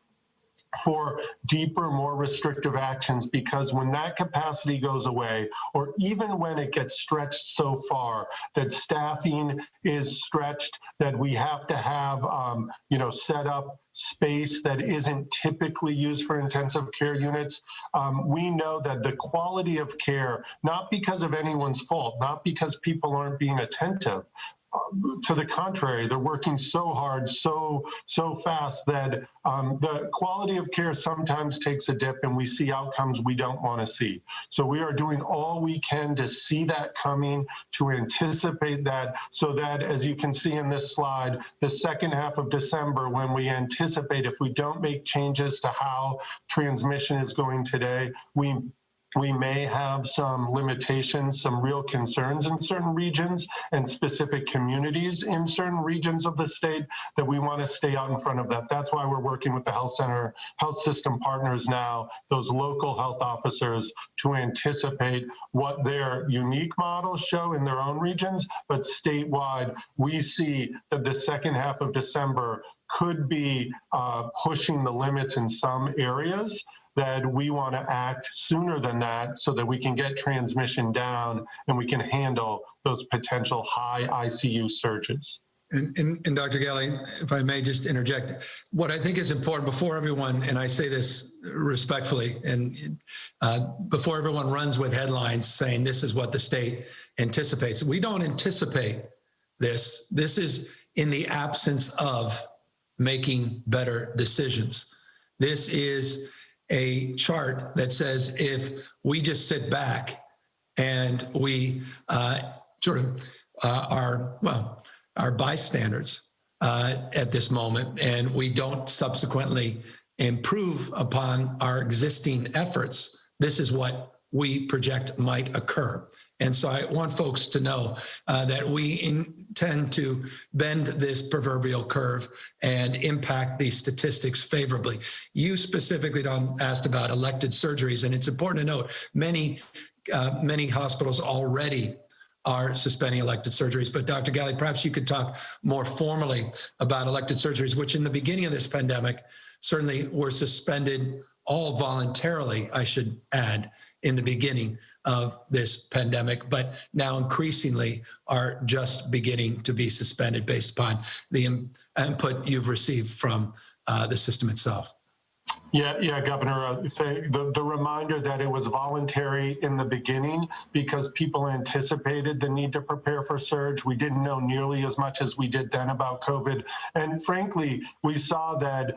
for deeper, more restrictive actions, because when that capacity goes away, or even when it gets stretched so far that staffing is stretched, that we have to have, set up space that isn't typically used for intensive care units, we know that the quality of care, not because of anyone's fault, not because people aren't being attentive, to the contrary, they're working so hard, so fast that the quality of care sometimes takes a dip and we see outcomes we don't want to see. So we are doing all we can to see that coming, to anticipate that, so that, as you can see in this slide, the second half of December, when we anticipate if we don't make changes to how transmission is going today, we may have some limitations, some real concerns in certain regions and specific communities in certain regions of the state that we want to stay out in front of that. That's why we're working with the health system partners now, those local health officers, to anticipate what their unique models show in their own regions. But statewide, we see that the second half of December could be pushing the limits in some areas, that we want to act sooner than that so that we can get transmission down and we can handle those potential high ICU surges. And Dr. Galley, if I may just interject, what I think is important before everyone, and I say this respectfully, and before everyone runs with headlines saying this is what the state anticipates, we don't anticipate this. This is in the absence of making better decisions. This is a chart that says if we just sit back and we are bystanders at this moment, and we don't subsequently improve upon our existing efforts, this is what we project might occur. And so I want folks to know that we intend to bend this proverbial curve and impact these statistics favorably. You specifically asked about elected surgeries, and it's important to note many hospitals already are suspending elected surgeries. But Dr. Galley, perhaps you could talk more formally about elected surgeries, which in the beginning of this pandemic certainly were suspended all voluntarily, I should add, in the beginning of this pandemic, but now increasingly are just beginning to be suspended based upon the input you've received from the system itself. Yeah, Governor, the reminder that it was voluntary in the beginning because people anticipated the need to prepare for surge. We didn't know nearly as much as we did then about COVID. And frankly, we saw that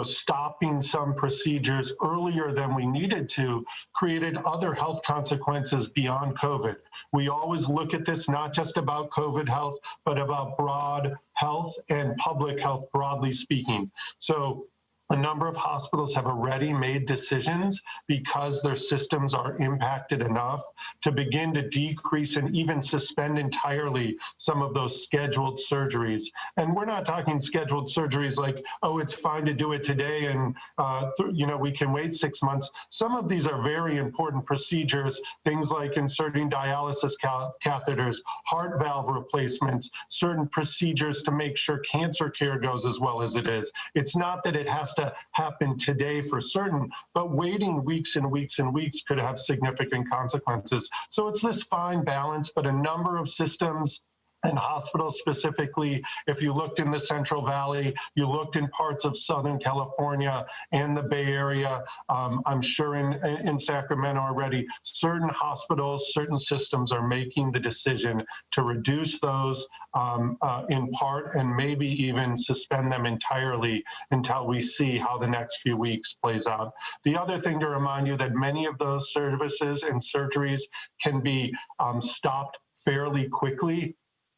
stopping some procedures earlier than we needed to created other health consequences beyond COVID. We always look at this not just about COVID health, but about broad health and public health, broadly speaking. So a number of hospitals have already made decisions because their systems are impacted enough to begin to decrease and even suspend entirely some of those scheduled surgeries. And we're not talking scheduled surgeries like, oh, it's fine to do it today and we can wait 6 months. Some of these are very important procedures, things like inserting dialysis catheters, heart valve replacements, certain procedures to make sure cancer care goes as well as it is. It's not that it has to happen today for certain, but waiting weeks and weeks and weeks could have significant consequences. So it's this fine balance, but a number of systems and hospitals specifically, if you looked in the Central Valley, you looked in parts of Southern California and the Bay Area, I'm sure in Sacramento already, certain hospitals, certain systems are making the decision to reduce those in part and maybe even suspend them entirely until we see how the next few weeks plays out. The other thing to remind you that many of those services and surgeries can be stopped fairly quickly.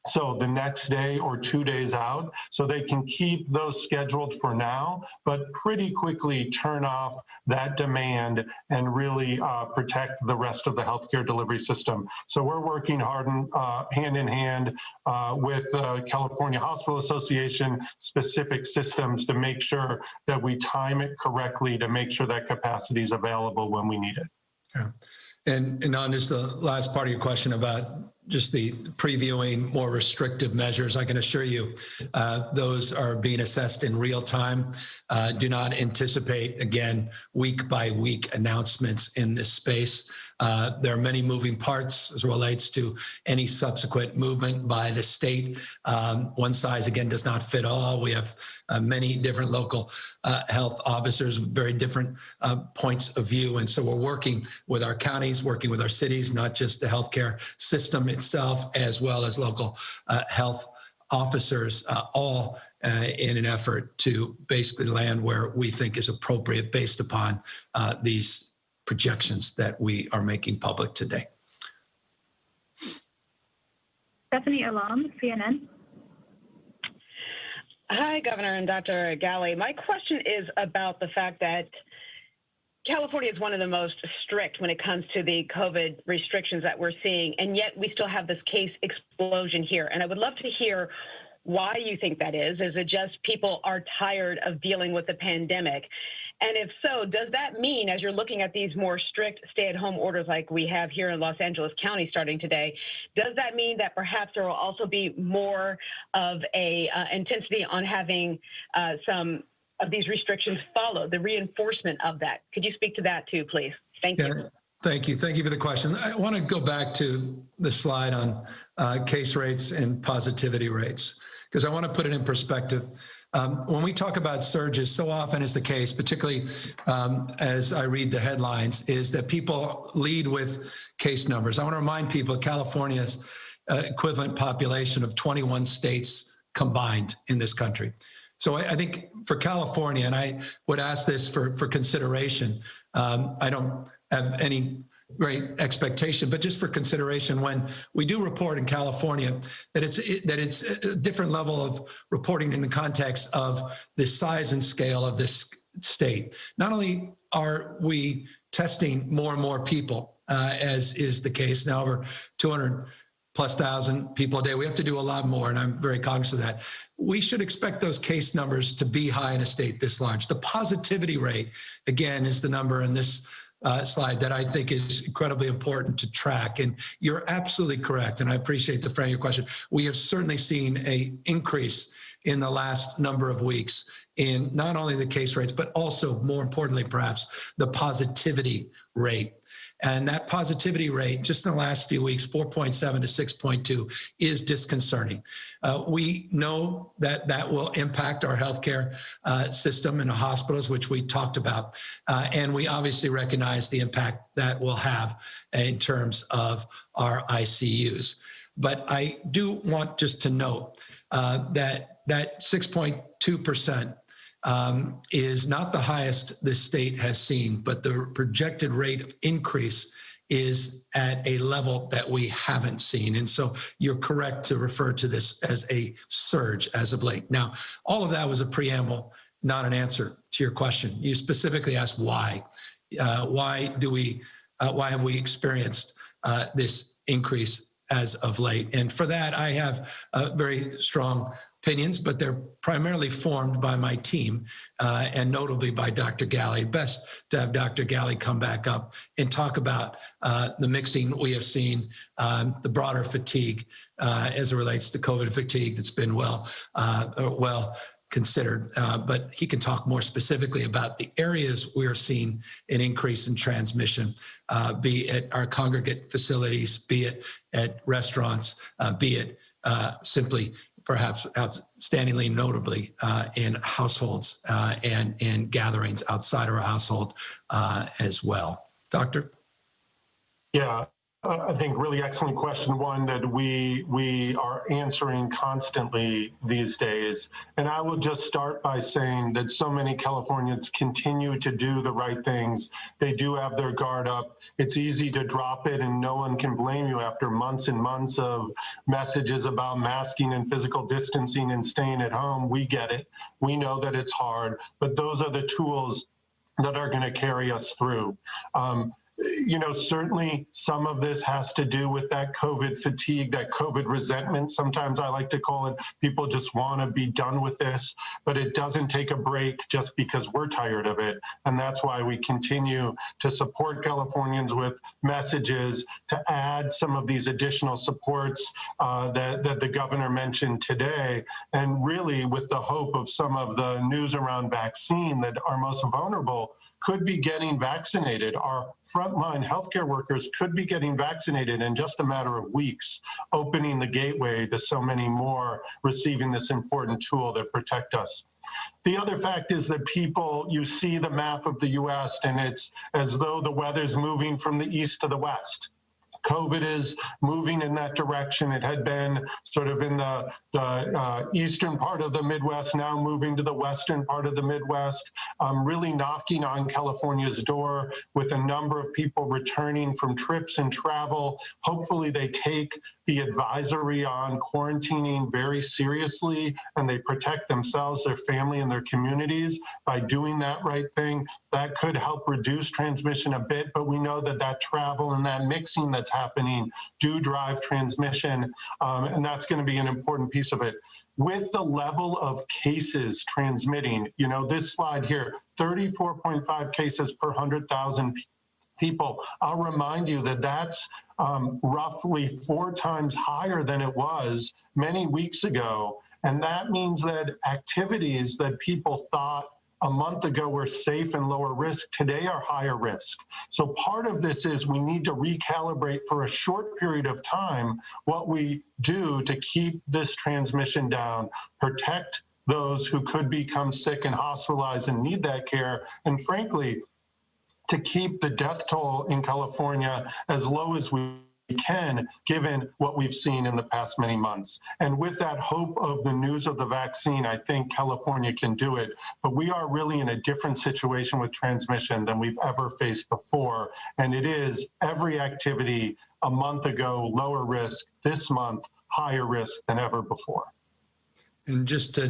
So the next day or 2 days out, so they can keep those scheduled for now, but pretty quickly turn off that demand and really protect the rest of the healthcare delivery system. So we're working hard hand in hand with California Hospital Association specific systems to make sure that we time it correctly to make sure that capacity is available when we need it. Yeah. And on just the last part of your question about just the previewing more restrictive measures, I can assure you those are being assessed in real time. Do not anticipate, again, week by week announcements in this space. There are many moving parts as it relates to any subsequent movement by the state. One size, again, does not fit all. We have many different local health officers, very different points of view. And so we're working with our counties, working with our cities, not just the healthcare system itself, as well as local health officers, all in an effort to basically land where we think is appropriate based upon these projections that we are making public today. Stephanie Alam, CNN. Hi, Governor and Dr. Galley. My question is about the fact that California is one of the most strict when it comes to the COVID restrictions that we're seeing, and yet we still have this case explosion here. And I would love to hear why you think that is. Is it just people are tired of dealing with the pandemic? And if so, does that mean, as you're looking at these more strict stay-at-home orders like we have here in Los Angeles County starting today, does that mean that perhaps there will also be more of a intensity on having some of these restrictions followed, the reinforcement of that? Could you speak to that too, please? Thank you. Thank you. Thank you for the question. I want to go back to the slide on case rates and positivity rates, because I want to put it in perspective. When we talk about surges, so often is the case, particularly as I read the headlines, is that people lead with case numbers. I want to remind people California's equivalent population of 21 states combined in this country. So I think for California, and I would ask this for consideration, I don't have any great expectation, but just for consideration, when we do report in California, that it's a different level of reporting in the context of the size and scale of this state. Not only are we testing more and more people, as is the case now, over 200,000+ people a day. We have to do a lot more, and I'm very cognizant of that. We should expect those case numbers to be high in a state this large. The positivity rate, again, is the number in this slide that I think is incredibly important to track. And you're absolutely correct, and I appreciate the frame of your question. We have certainly seen an increase in the last number of weeks in not only the case rates, but also, more importantly, perhaps, the positivity rate. And that positivity rate, just in the last few weeks, 4.7 to 6.2, is disconcerting. We know that that will impact our healthcare system and the hospitals, which we talked about. And we obviously recognize the impact that will have in terms of our ICUs. But I do want just to note that 6.2% is not the highest this state has seen, but the projected rate of increase is at a level that we haven't seen. And so you're correct to refer to this as a surge as of late. Now, all of that was a preamble, not an answer to your question. You specifically asked why. Why have we experienced this increase as of late? And for that, I have very strong opinions, but they're primarily formed by my team and notably by Dr. Galley. Best to have Dr. Galley come back up and talk about the mixing we have seen, the broader fatigue as it relates to COVID fatigue that's been well considered, but he can talk more specifically about the areas we're seeing an increase in transmission, be it our congregate facilities, be it at restaurants, be it simply perhaps outstandingly notably in households and in gatherings outside our household as well. Doctor? Yeah, I think really excellent question, one that we are answering constantly these days. And I will just start by saying that so many Californians continue to do the right things. They do have their guard up. It's easy to drop it, and no one can blame you after months and months of messages about masking and physical distancing and staying at home. We get it. We know that it's hard, but those are the tools that are going to carry us through. You know, certainly some of this has to do with that COVID fatigue, that COVID resentment. Sometimes I like to call it, people just want to be done with this, but it doesn't take a break just because we're tired of it. And that's why we continue to support Californians with messages to add some of these additional supports that the governor mentioned today. And really with the hope of some of the news around vaccine, that our most vulnerable could be getting vaccinated. Our frontline healthcare workers could be getting vaccinated in just a matter of weeks, opening the gateway to so many more receiving this important tool that protect us. The other fact is that people, you see the map of the US and it's as though the weather's moving from the east to the west. COVID is moving in that direction. It had been sort of in the eastern part of the Midwest, now moving to the western part of the Midwest, really knocking on California's door with a number of people returning from trips and travel. Hopefully they take the advisory on quarantining very seriously and they protect themselves, their family, and their communities by doing that right thing. That could help reduce transmission a bit, but we know that that travel and that mixing that's happening do drive transmission, and that's going to be an important piece of it. With the level of cases transmitting, you know, this slide here, 34.5 cases per 100,000 people. I'll remind you that that's roughly 4 times higher than it was many weeks ago. And that means that activities that people thought a month ago were safe and lower risk, today are higher risk. So part of this is we need to recalibrate for a short period of time what we do to keep this transmission down, protect those who could become sick and hospitalized and need that care, and frankly, to keep the death toll in California as low as we can, given what we've seen in the past many months. And with that hope of the news of the vaccine, I think California can do it. But we are really in a different situation with transmission than we've ever faced before. And it is every activity a month ago, lower risk, this month, higher risk than ever before. And just to